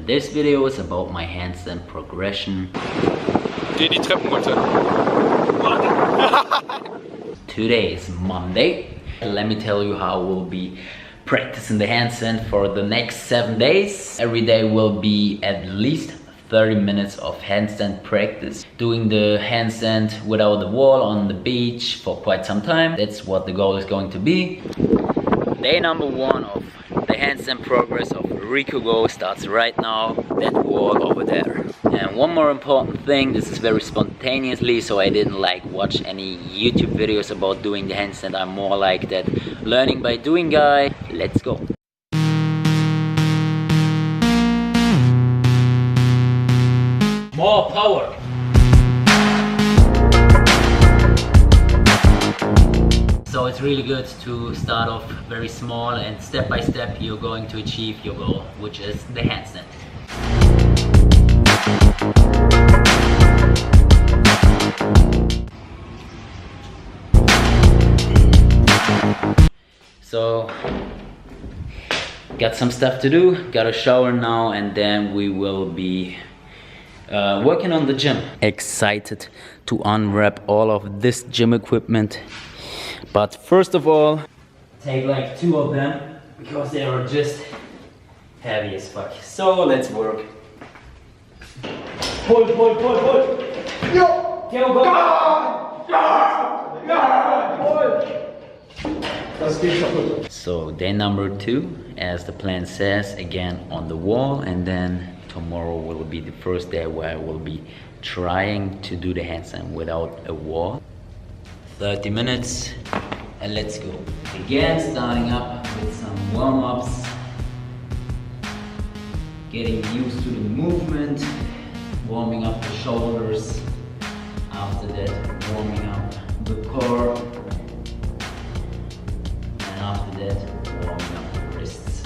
this video is about my handstand progression. Geh die Treppen runter. Today is Monday. Let me tell you how we'll be practicing the handstand for the next 7 days. Every day will be at least 30 minutes of handstand practice. Doing the handstand without the wall on the beach for quite some time. That's what the goal is going to be. Day number 1 of the handstand progress of Rico Go starts right now. That wall over there. And one more important thing, this is very spontaneously, so I didn't watch any YouTube videos about doing the handstand. I'm more like that learning by doing guy. Let's go. More power. So it's really good to start off very small, and step by step you're going to achieve your goal, which is the handstand. So got some stuff to do, got a shower now, and then we will be working on the gym. Excited to unwrap all of this gym equipment, but first of all take like 2 of them because they are just heavy as fuck. So let's work. Pull, pull, pull, pull. Yo. Go, go. So day number 2, as the plan says, again on the wall, and then tomorrow will be the first day where I will be trying to do the handstand without a wall. 30 minutes and let's go. Again, starting up with some warm-ups, getting used to the movement, warming up the shoulders, after that warming up the core, and after that warming up the wrists.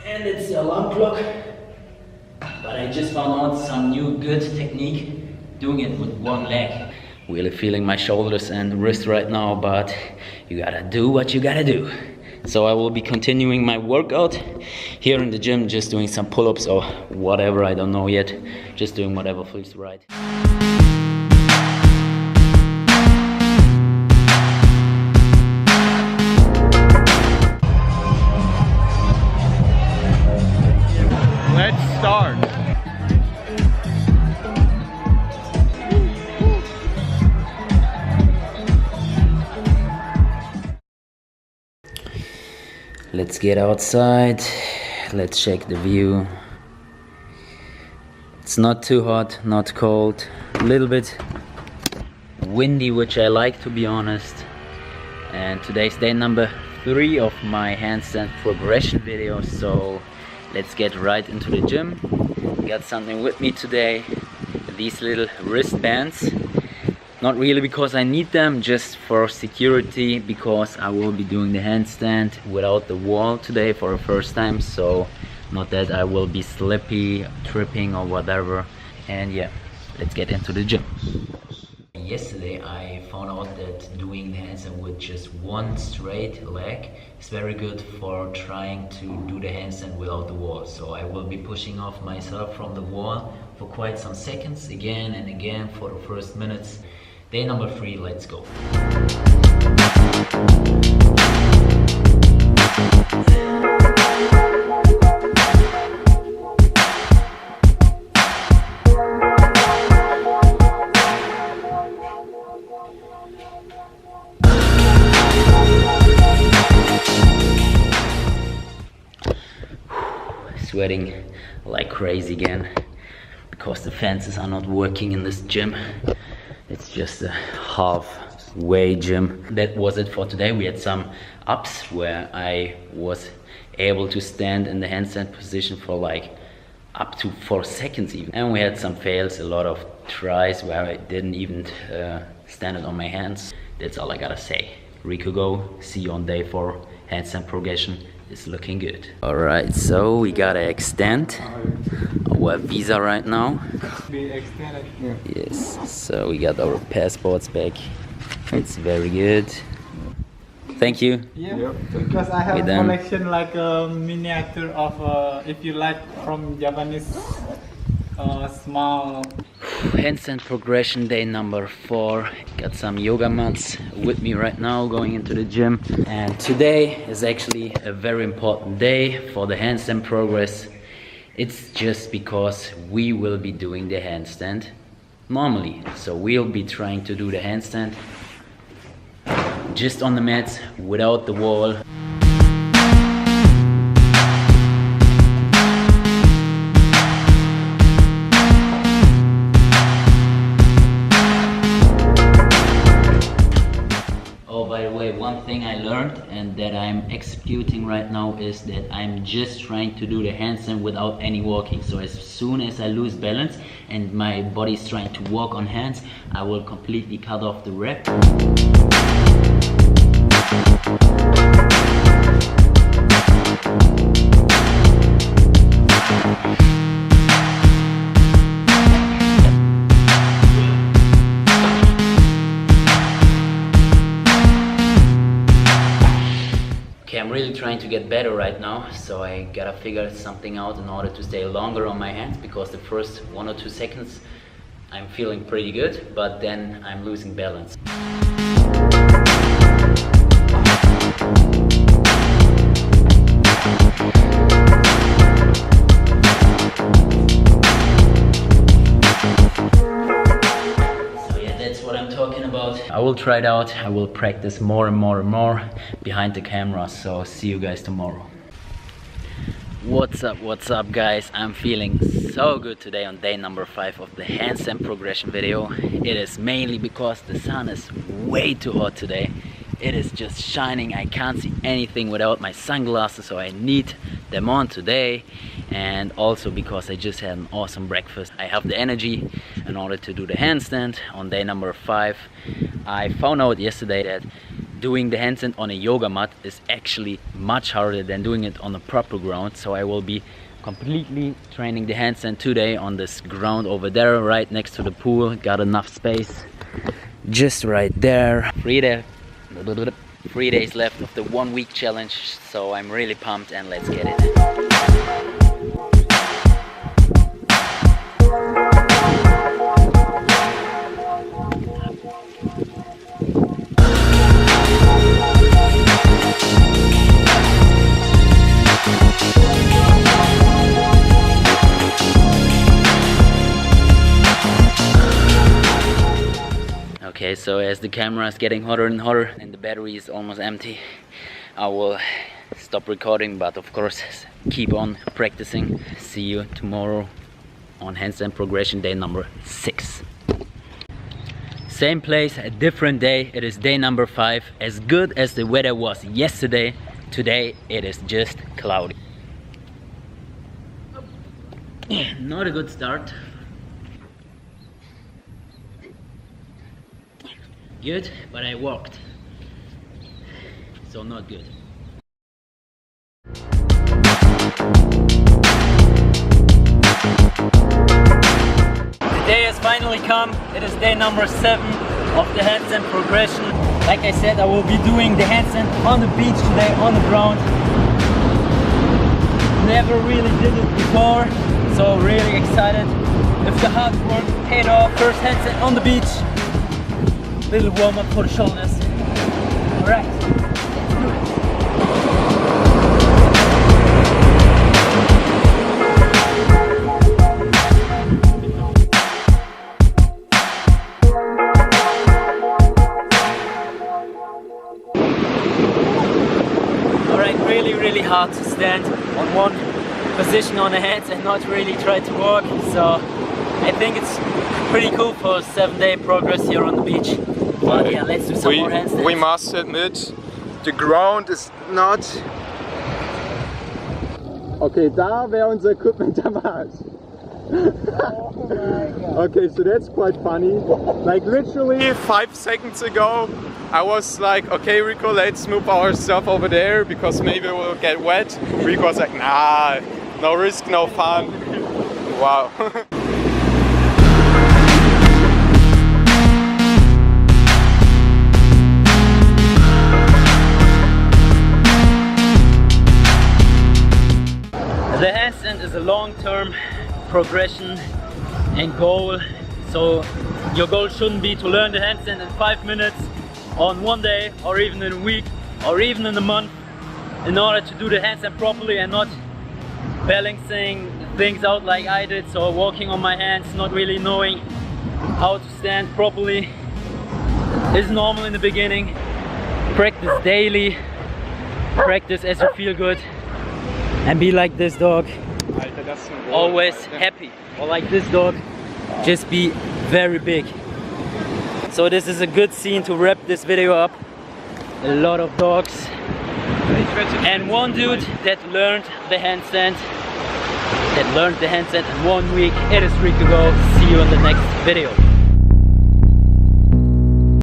And it's the alarm clock, but I just found out some new good technique doing it with one leg. Really feeling my shoulders and wrist right now, but you gotta do what you gotta do. So I will be continuing my workout here in the gym, just doing some pull-ups or whatever, I don't know yet. Just doing whatever feels right. Let's start. Let's get outside, let's check the view. It's not too hot, not cold, a little bit windy, which I like, to be honest. And today's day number 3 of my handstand progression video, so let's get right into the gym. Got something with me today, these little wristbands. Not really because I need them, just for security, because I will be doing the handstand without the wall today for the first time. So not that I will be slippy, tripping or whatever. And yeah, let's get into the gym. Yesterday I found out that doing the handstand with just one straight leg is very good for trying to do the handstand without the wall. So I will be pushing off myself from the wall for quite some seconds, again and again, for the first minutes. Day number 3, let's go. Sweating like crazy again because the fences are not working in this gym. It's just a halfway gym. That was it for today. We had some ups where I was able to stand in the handstand position for like up to 4 seconds even. And we had some fails, a lot of tries where I didn't even stand it on my hands. That's all I gotta say. week ago. See you on day 4. Handstand progression is looking good. Alright, so we gotta extend our visa right now. Yes, so we got our passports back. It's very good. Thank you. Yeah, because I have a collection like a miniature of if you like from Japanese small. Handstand progression day number 4. Got some yoga mats with me right now going into the gym. And today is actually a very important day for the handstand progress. It's just because we will be doing the handstand normally. So we'll be trying to do the handstand just on the mats without the wall. Oh, by the way, one thing I learned and that I'm executing right now is that I'm just trying to do the handstand without any walking. So as soon as I lose balance and my body's trying to walk on hands, I will completely cut off the rep. Okay, I'm really trying to get better right now, so I gotta figure something out in order to stay longer on my hands, because the first 1 or 2 seconds I'm feeling pretty good, but then I'm losing balance. I will try it out. I will practice more and more and more behind the camera, so see you guys tomorrow. What's up guys? I'm feeling so good today on day number 5 of the handstand progression video. It is mainly because the sun is way too hot today. It is just shining. I can't see anything without my sunglasses, so I need them on today. And also because I just had an awesome breakfast. I have the energy in order to do the handstand on day number 5. I found out yesterday that doing the handstand on a yoga mat is actually much harder than doing it on a proper ground. So I will be completely training the handstand today on this ground over there, right next to the pool. Got enough space just right there. 3 days left of the 1 week challenge, so I'm really pumped, and let's get it. Okay, so as the camera is getting hotter and hotter and the battery is almost empty, I will stop recording, but of course keep on practicing. See you tomorrow on handstand progression day number 6. Same place, a different day. It is day number 5. As good as the weather was yesterday, today it is just cloudy. Not a good start. Good, but I walked, so not good. The day has finally come. It is day number 7 of the handstand progression. Like I said, I will be doing the handstand on the beach today, on the ground. Never really did it before, so really excited. If the hard work paid off, first handstand on the beach. Little warm up for the shoulders. Alright, let's do it. Alright, really hard to stand on one position on the hands and not really try to walk. So I think it's pretty cool for a 7-day progress here on the beach. But yeah, let's do some more handstands. We must admit, the ground is not... Okay, da wäre unser Equipment am Arsch. Okay, so that's quite funny. Like literally 5 seconds ago, I was like, okay Rico, let's move our stuff over there because maybe we'll get wet. Rico was like, nah, no risk, no fun. Wow. The handstand is a long-term progression and goal. So your goal shouldn't be to learn the handstand in 5 minutes on one day, or even in a week, or even in a month, in order to do the handstand properly and not balancing things out like I did. So walking on my hands, not really knowing how to stand properly is normal in the beginning. Practice daily, practice as you feel good. And be like this dog, always happy, or like this dog, just be very big. So this is a good scene to wrap this video up. A lot of dogs and one dude that learned the handstand in 1 week. It is free to go. See you in the next video.